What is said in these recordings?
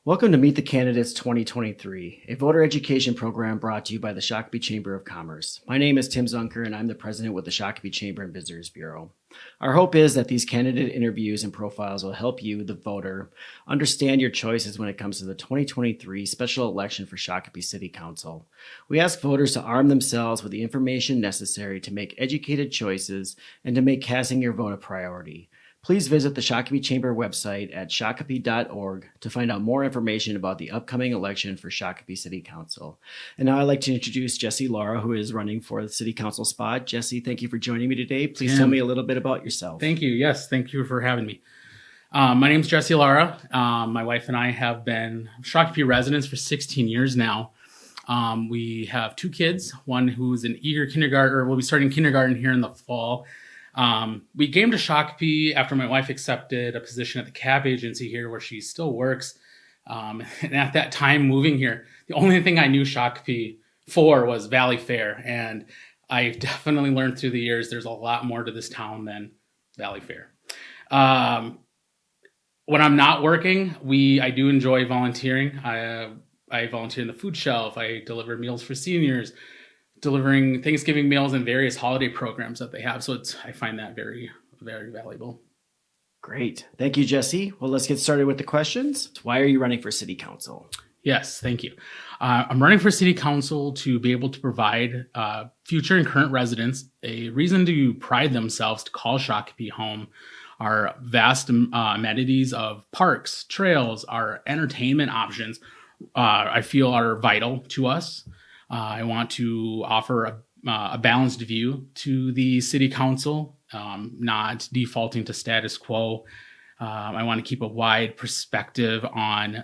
Welcome to Meet the Candidates 2023, a voter education program brought to you by the Shakopee Chamber of Commerce. My name is Tim Zunker, and I'm the president with the Shakopee Chamber and Visitors Bureau. Our hope is that these candidate interviews and profiles will help you, the voter, understand your choices when it comes to the 2023 special election for Shakopee City Council. We ask voters to arm themselves with the information necessary to make educated choices and to make casting your vote a priority. Please visit the Shakopee Chamber website at shakopee.org to find out more information about the upcoming election for Shakopee City Council. And now I'd like to introduce Jesse Lara, who is running for the City Council spot. Jesse, thank you for joining me today. Please tell me a little bit about yourself. Thank you. Yes, thank you for having me. My name is Jesse Lara. My wife and I have been Shakopee residents for 16 years now. We have two kids, one who's an eager kindergartner, or will be starting kindergarten here in the fall. We came to Shakopee after my wife accepted a position at the CAP agency here where she still works. And at that time moving here, the only thing I knew Shakopee for was Valley Fair. And I definitely learned through the years there's a lot more to this town than Valley Fair. When I'm not working, I do enjoy volunteering. I volunteer in the food shelf. I deliver meals for seniors, delivering Thanksgiving meals and various holiday programs that they have. So I find that very, very valuable. Great. Thank you, Jesse. Well, let's get started with the questions. Why are you running for City Council? Yes, thank you. I'm running for City Council to be able to provide future and current residents a reason to pride themselves to call Shakopee home. Our vast amenities of parks, trails, our entertainment options, I feel are vital to us. I want to offer a balanced view to the City Council, not defaulting to status quo. I want to keep a wide perspective on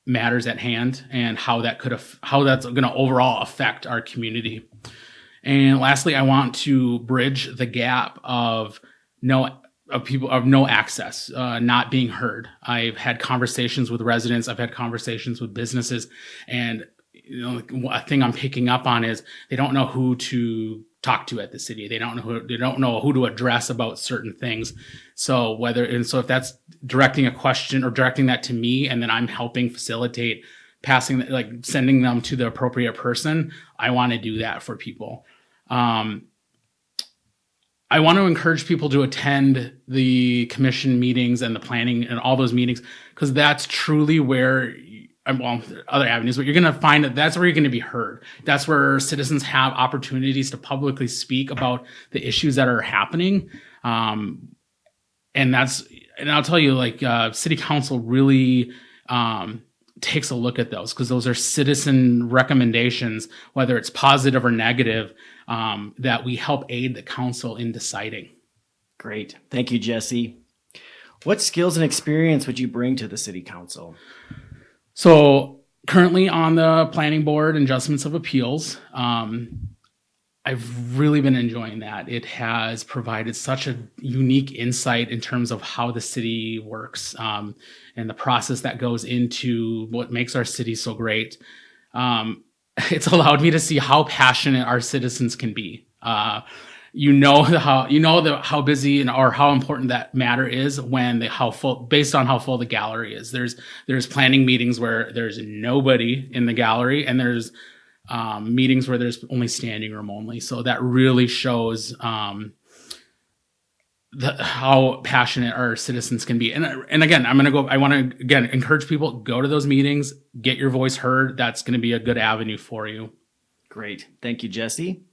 matters at hand and how that's going to overall affect our community. And lastly, I want to bridge the gap of no access, not being heard. I've had conversations with residents. I've had conversations with businesses, and a thing I'm picking up on is they don't know who to talk to at the city. They don't know who to address about certain things. So if that's directing a question or directing that to me, and then I'm helping facilitate sending them to the appropriate person, I want to do that for people. I want to encourage people to attend the commission meetings and the planning and all those meetings, because that's truly where, other avenues, but you're going to find that's where you're going to be heard. That's where citizens have opportunities to publicly speak about the issues that are happening. And I'll tell you, City Council really takes a look at those, because those are citizen recommendations, whether it's positive or negative, that we help aid the council in deciding. Great. Thank you, Jesse. What skills and experience would you bring to the City Council? So currently on the planning board and adjustments of appeals, I've really been enjoying that. It has provided such a unique insight in terms of how the city works, and the process that goes into what makes our city so great. It's allowed me to see how passionate our citizens can be. How busy or how important that matter is based on how full the gallery is. There's planning meetings where there's nobody in the gallery, and there's meetings where there's only standing room only. So that really shows how passionate our citizens can be. And again, I want to again encourage people, go to those meetings, get your voice heard. That's going to be a good avenue for you. Great. Thank you, Jesse.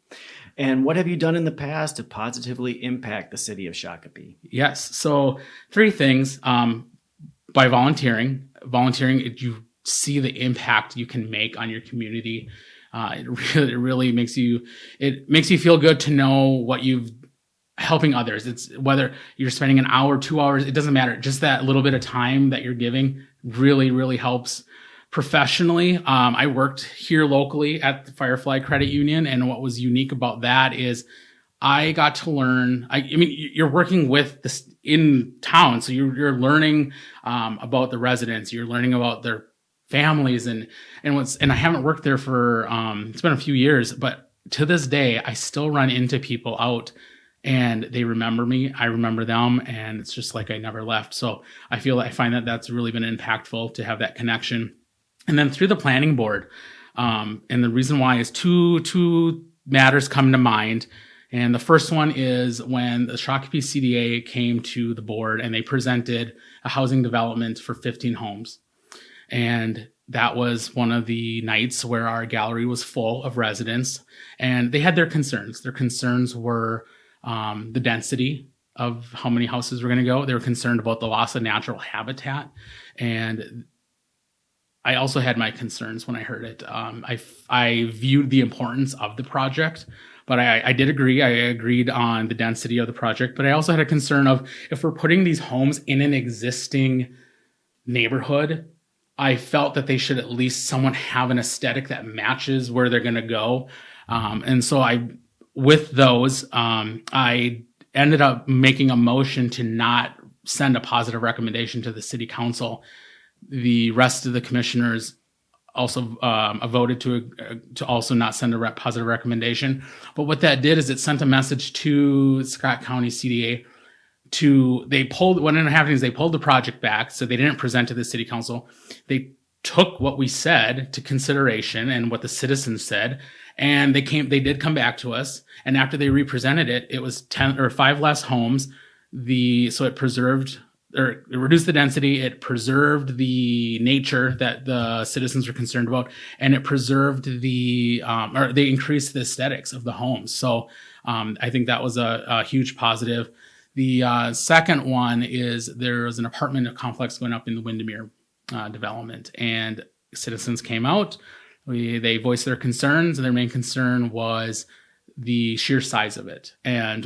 And what have you done in the past to positively impact the city of Shakopee? Yes. So 3 things. By volunteering, you see the impact you can make on your community. It really makes you feel good to know what you've helping others. It's whether you're spending an hour, 2 hours, it doesn't matter. Just that little bit of time that you're giving really, really helps. Professionally, I worked here locally at the Firefly Credit Union, and what was unique about that is I got to learn. You're working with this in town, so you're learning about the residents. You're learning about their families, and I haven't worked there for it's been a few years, but to this day, I still run into people out and they remember me, I remember them, and it's just like I never left. So I find that that's really been impactful to have that connection. And then through the planning board, and the reason why is two matters come to mind. And the first one is when the Shakopee CDA came to the board and they presented a housing development for 15 homes. And that was one of the nights where our gallery was full of residents, and they had their concerns. Their concerns were the density of how many houses were going to go. They were concerned about the loss of natural habitat. And I also had my concerns when I heard it. I viewed the importance of the project, but I did agree. I agreed on the density of the project, but I also had a concern of if we're putting these homes in an existing neighborhood, I felt that they should at least somewhat have an aesthetic that matches where they're going to go. And so with those, I ended up making a motion to not send a positive recommendation to the city council. The rest of the commissioners also voted to also not send a positive recommendation. But what that did is it sent a message to Scott County CDA what ended up happening is they pulled the project back, so they didn't present to the city council. They took what we said to consideration and what the citizens said, and they did come back to us. And after they represented it, it was 10 or 5 less homes. So it reduced the density, it preserved the nature that the citizens were concerned about, and it preserved they increased the aesthetics of the homes. So I think that was a huge positive. The second one is there was an apartment complex going up in the Windermere development, and citizens came out. They voiced their concerns, and their main concern was the sheer size of it. And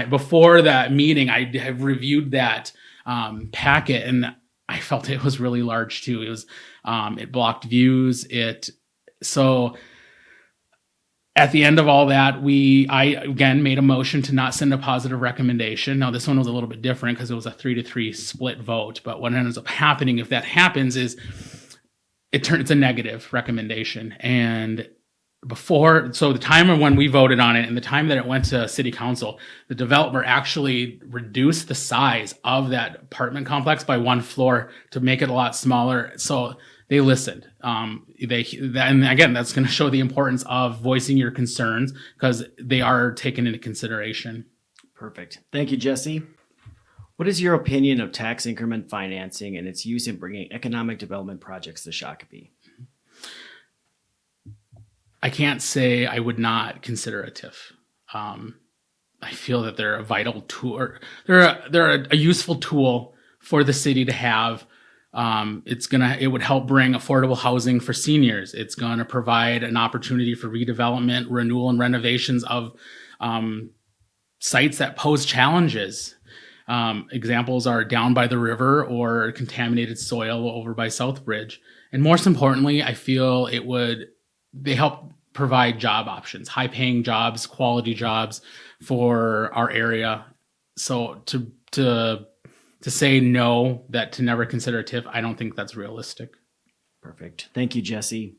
before that meeting, I have reviewed that packet, and I felt it was really large too. It blocked views. So at the end of all that, I again made a motion to not send a positive recommendation. Now, this one was a little bit different because it was a 3-3 split vote. But what ends up happening, if that happens, is it's a negative recommendation. And the time of when we voted on it and the time that it went to city council, the developer actually reduced the size of that apartment complex by 1 floor to make it a lot smaller. So they listened. And again, that's going to show the importance of voicing your concerns because they are taken into consideration. Perfect. Thank you, Jesse. What is your opinion of tax increment financing and its use in bringing economic development projects to Shakopee? I can't say I would not consider a TIF. I feel that they're a vital tool. They're a useful tool for the city to have. It would help bring affordable housing for seniors. It's going to provide an opportunity for redevelopment, renewal, and renovations of sites that pose challenges. Examples are down by the river or contaminated soil over by Southbridge. And most importantly, I feel they help provide job options, high-paying jobs, quality jobs for our area. So to say no, to never consider a TIF, I don't think that's realistic. Perfect. Thank you, Jesse.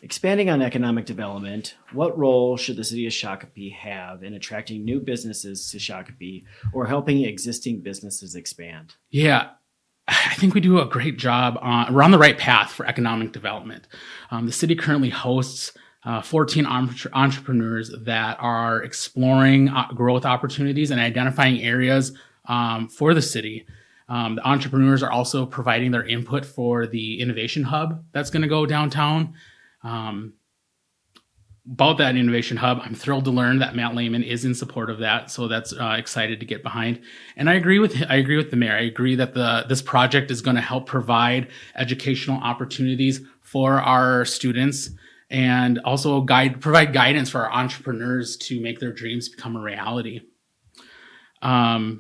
Expanding on economic development, what role should the city of Shakopee have in attracting new businesses to Shakopee or helping existing businesses expand? Yeah, I think we do a great job. We're on the right path for economic development. The city currently hosts 14 entrepreneurs that are exploring growth opportunities and identifying areas for the city. The entrepreneurs are also providing their input for the innovation hub that's going to go downtown. About that innovation hub, I'm thrilled to learn that Matt Lehman is in support of that, so that's excited to get behind. And I agree with the mayor. I agree that this project is going to help provide educational opportunities for our students and also provide guidance for our entrepreneurs to make their dreams become a reality. How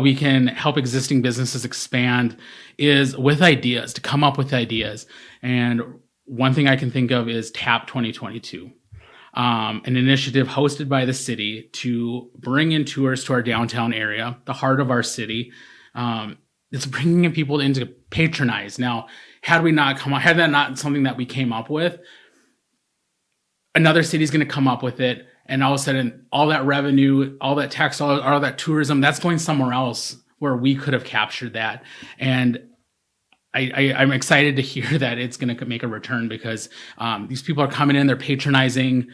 we can help existing businesses expand is with ideas, to come up with ideas. And one thing I can think of is TAP 2022, an initiative hosted by the city to bring in tours to our downtown area, the heart of our city. It's bringing in people in to patronize. Now, had that not something that we came up with, another city's going to come up with it, and all of a sudden, all that revenue, all that tax dollars, all that tourism, that's going somewhere else where we could have captured that. And I'm excited to hear that it's going to make a return, because these people are coming in, they're patronizing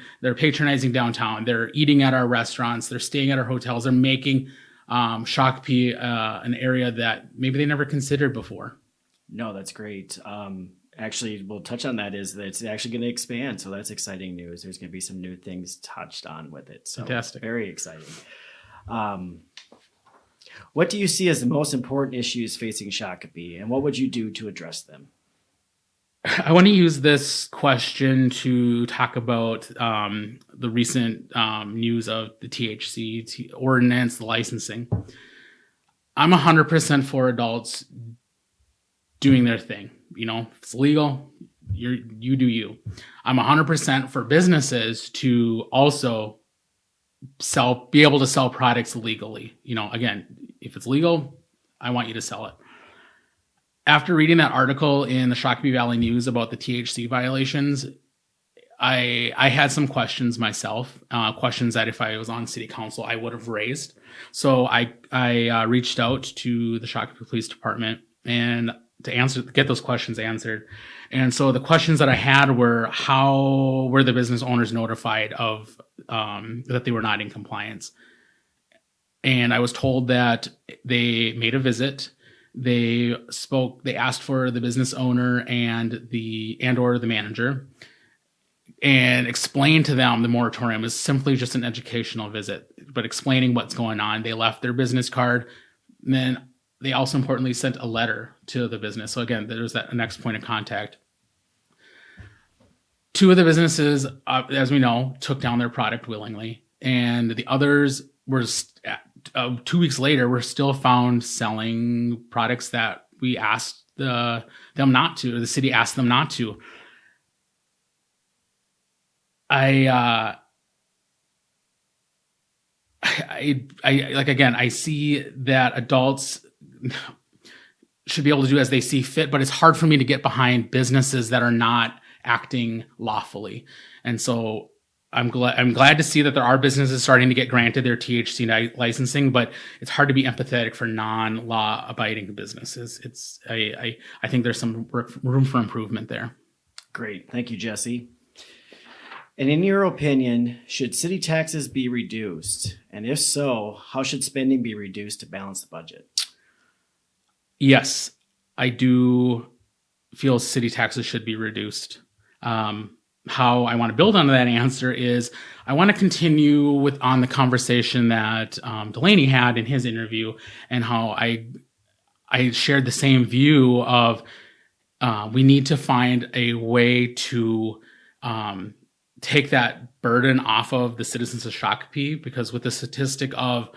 downtown, they're eating at our restaurants, they're staying at our hotels, they're making Shakopee an area that maybe they never considered before. No, that's great. Actually, we'll touch on that, is that it's actually going to expand. So that's exciting news. There's going to be some new things touched on with it. So Fantastic. Very exciting. What do you see as the most important issues facing Shakopee, and what would you do to address them? I want to use this question to talk about the recent news of the THC ordinance, the licensing. I'm 100% for adults doing their thing. If it's legal, you do you. I'm 100% for businesses to also be able to sell products legally. Again, if it's legal, I want you to sell it. After reading that article in the Shakopee Valley News about the THC violations, I had some questions myself, questions that if I was on city council, I would have raised. So I reached out to the Shakopee Police Department and to get those questions answered. And so the questions that I had were, how were the business owners notified of that they were not in compliance? And I was told that they made a visit. They asked for the business owner and or the manager, and explained to them the moratorium is simply just an educational visit, but explaining what's going on. They left their business card, and then they also importantly sent a letter to the business. So again, there's that next point of contact. Two of the businesses, as we know, took down their product willingly, and the others were 2 weeks later, we're still found selling products that we asked them not to, or the city asked them not to. I see that adults should be able to do as they see fit, but it's hard for me to get behind businesses that are not acting lawfully. And so I'm glad to see that there are businesses starting to get granted their THC licensing, but it's hard to be empathetic for non-law abiding businesses. I think there's some room for improvement there. Great. Thank you, Jesse. And in your opinion, should city taxes be reduced? And if so, how should spending be reduced to balance the budget? Yes, I do feel city taxes should be reduced. How I want to build on that answer is I want to continue on the conversation that Delaney had in his interview, and how I shared the same view of we need to find a way to take that burden off of the citizens of Shakopee, because with the statistic of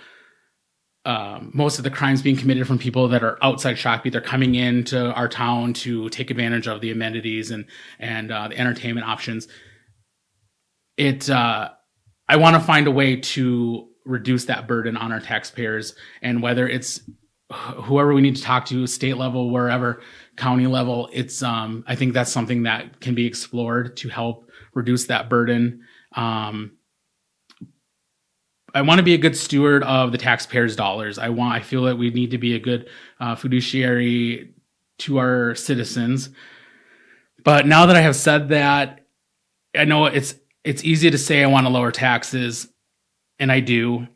most of the crimes being committed from people that are outside Shakopee, they're coming into our town to take advantage of the amenities and the entertainment options. I want to find a way to reduce that burden on our taxpayers, and whether it's whoever we need to talk to, state level, wherever, county level, it's I think that's something that can be explored to help reduce that burden. I want to be a good steward of the taxpayers' dollars. I feel that we need to be a good fiduciary to our citizens. But now that I have said that, I know it's easy to say I want to lower taxes, and I do.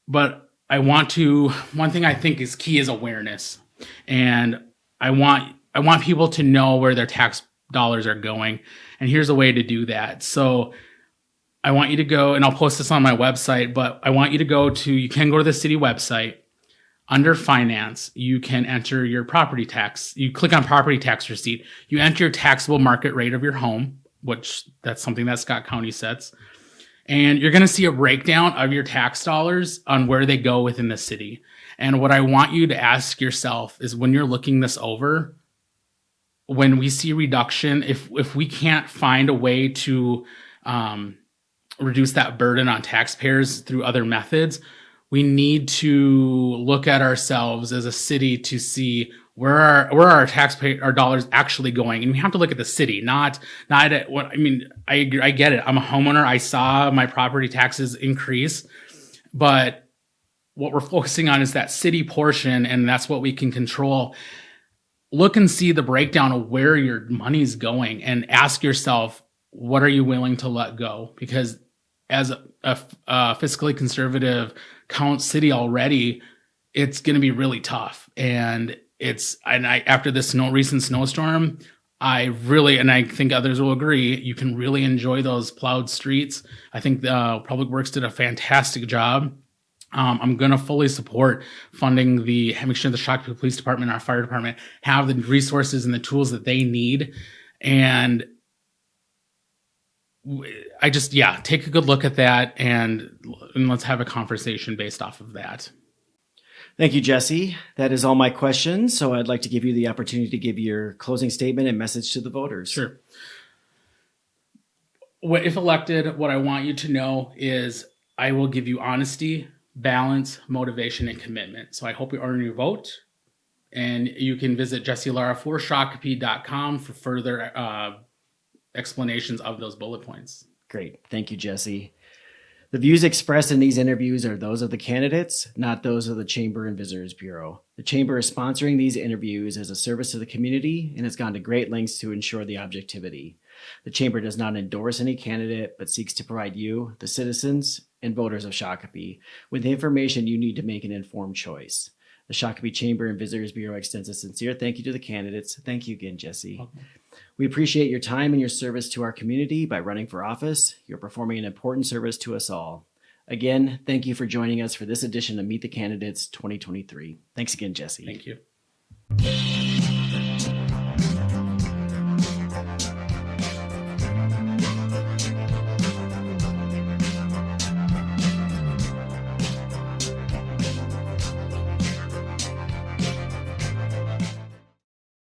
But one thing I think is key is awareness. And I want people to know where their tax dollars are going. And here's a way to do that. So I want you to go, and I'll post this on my website, but I want you to you can go to the city website. Under finance, you can enter your property tax. You click on property tax receipt. You enter your taxable market rate of your home, which that's something that Scott County sets. And you're going to see a breakdown of your tax dollars on where they go within the city. And what I want you to ask yourself is, when you're looking this over, when we see reduction, if we can't find a way to reduce that burden on taxpayers through other methods, we need to look at ourselves as a city to see where our taxpayer dollars actually going, and we have to look at the city, not at what I mean. I get it. I'm a homeowner. I saw my property taxes increase, but what we're focusing on is that city portion, and that's what we can control. Look and see the breakdown of where your money's going, and ask yourself, what are you willing to let go? Because as a fiscally conservative city already, it's going to be really tough. And after this recent snowstorm, I think others will agree, you can really enjoy those plowed streets. I think the Public Works did a fantastic job. I'm going to fully support funding make sure the Shakopee Police Department and our fire department have the resources and the tools that they need. And I just, take a good look at that and let's have a conversation based off of that. Thank you, Jesse. That is all my questions. So I'd like to give you the opportunity to give your closing statement and message to the voters. Sure. If elected, what I want you to know is I will give you honesty, balance, motivation, and commitment. So I hope you earn your vote. And you can visit Jesse Lara for Shakopee.com for further explanations of those bullet points. Great. Thank you, Jesse. The views expressed in these interviews are those of the candidates, not those of the Chamber and Visitors Bureau. The Chamber is sponsoring these interviews as a service to the community and has gone to great lengths to ensure the objectivity. The Chamber does not endorse any candidate, but seeks to provide you, the citizens and voters of Shakopee, with the information you need to make an informed choice. The Shakopee Chamber and Visitors Bureau extends a sincere thank you to the candidates. Thank you again, Jesse. Okay. We appreciate your time and your service to our community by running for office. You're performing an important service to us all. Again, thank you for joining us for this edition of Meet the Candidates 2023. Thanks again, Jesse. Thank you.